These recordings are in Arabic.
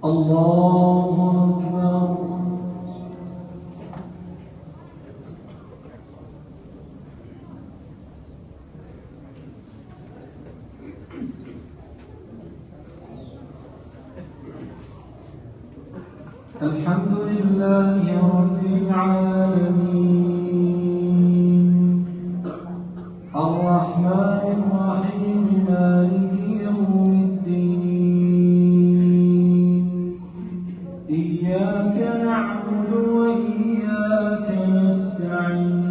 الله أكبر. الحمد لله رب العالمين الرحمن الرحيم مالك يوم الدين إياك نعبد وإياك نستعين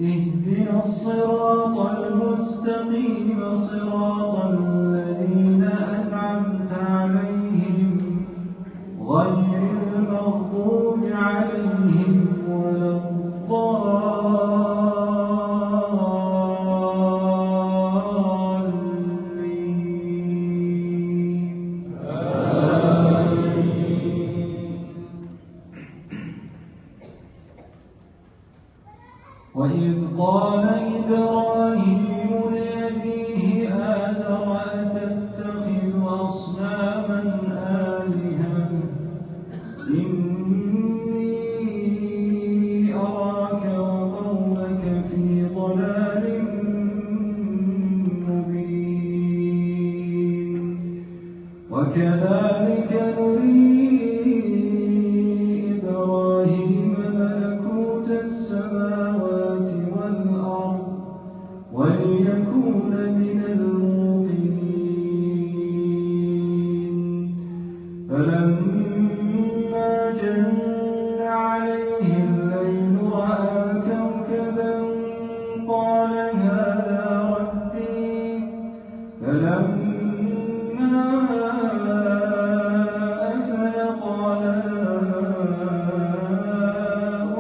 اهدنا الصراط المستقيم صراط الذين أنعمت عليهم غير المغضوب عليهم ولا الضالين. وإذ قال إبراهيم لأبيه آزر أتتخذ أصناما آلهة إني أراك وقومك في ضلال مبين وكذلك نري إبراهيم ملكوت السماوات والأرض وليكون من الموقنين فلما جن عليه الليل رأى كوكبا قال هذا ربي فلما أفل قال لا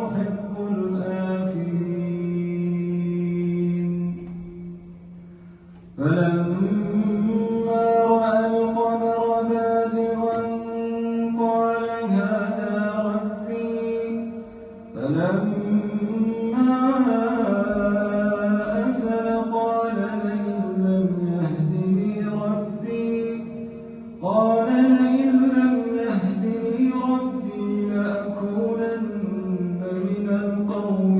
أحب الآفلين فلما رأى القمر بازغا قال هذا ربي فلما أفل قال لئن لم يهدني ربي لأكونن من القوم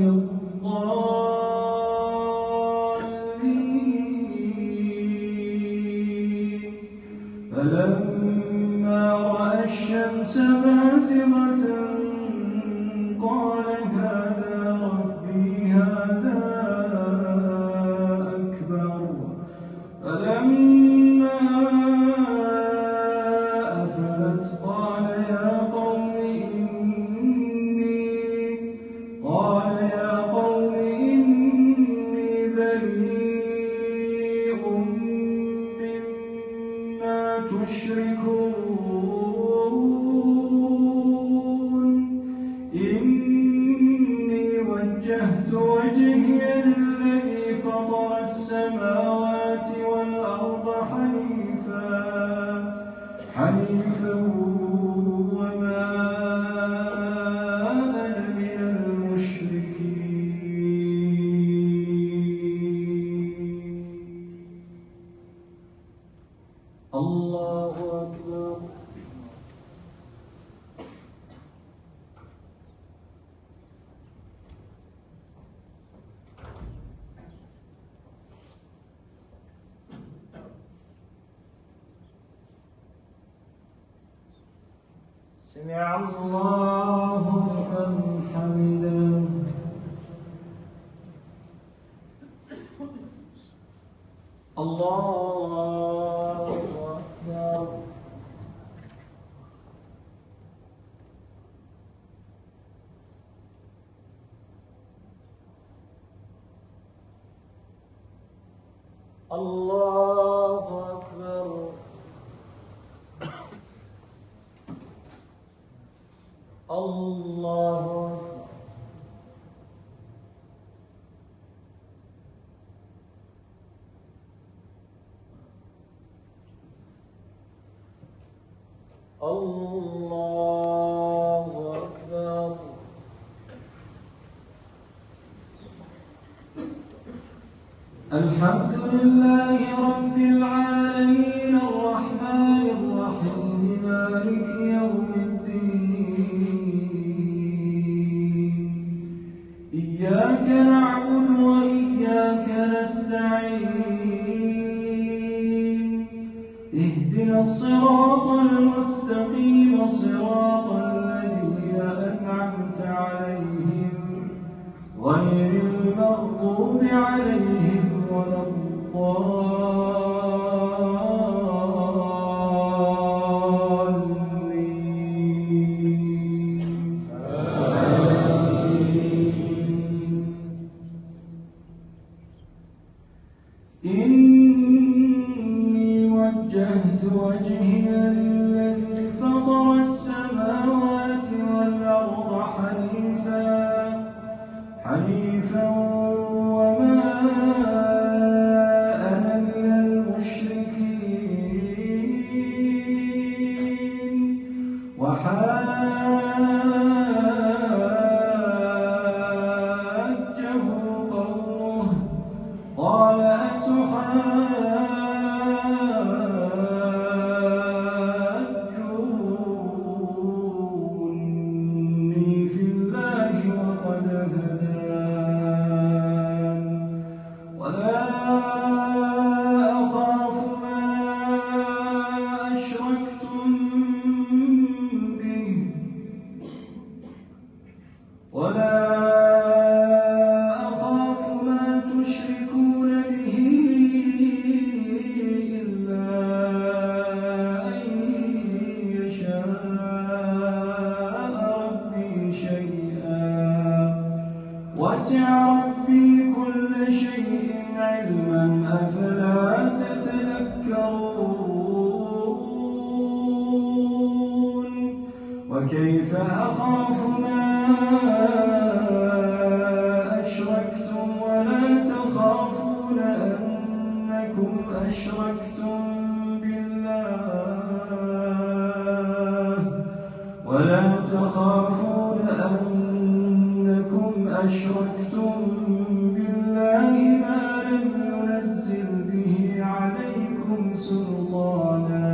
الضالين فلما رأى الشمس بازغة قال هذا ربي هذا أكبر فلما أفلت قال يا قوم إني بريء مما تشركون إني وجهت وجهي للذي فطر السماوات والأرض حنيفا وما أنا من المشركين. الله أكبر. سمع الله لمن حمده. الله أكبر. الله أكبر. الله الله أكبر. الحمد لله رب العالمين الرحمن اهدنا الصراط المستقيم صراط الذين أنعمت عليهم غير المغضوب عليهم ولا إني وجهت وجهي للذي فطر السماوات والأرض حنيفا وما أنا من المشركين وحاجه قومه قال أتحاجوني في الله وقد هدان ولا أخاف ما أشركتم به ولا أخاف ما تشركون به إلا أن يشاء ربي شيئا وسع ربي كل شيء علما أفلا تتذكرون وكيف أخاف ما أشركتم ولا تخافون أنكم أشركتم بالله ما لم ينزل به عليكم سلطانا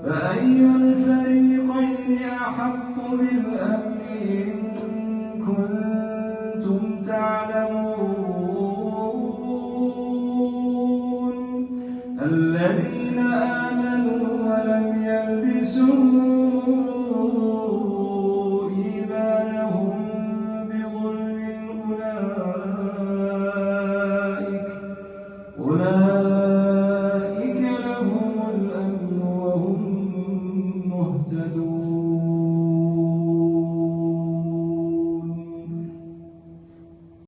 فأي الفريقين أحق بالأمن إن كنتم تعلمون الذين آمنوا ولم يلبسوا إيمانهم بظلم أولئك لهم الأمن وهم مهتدون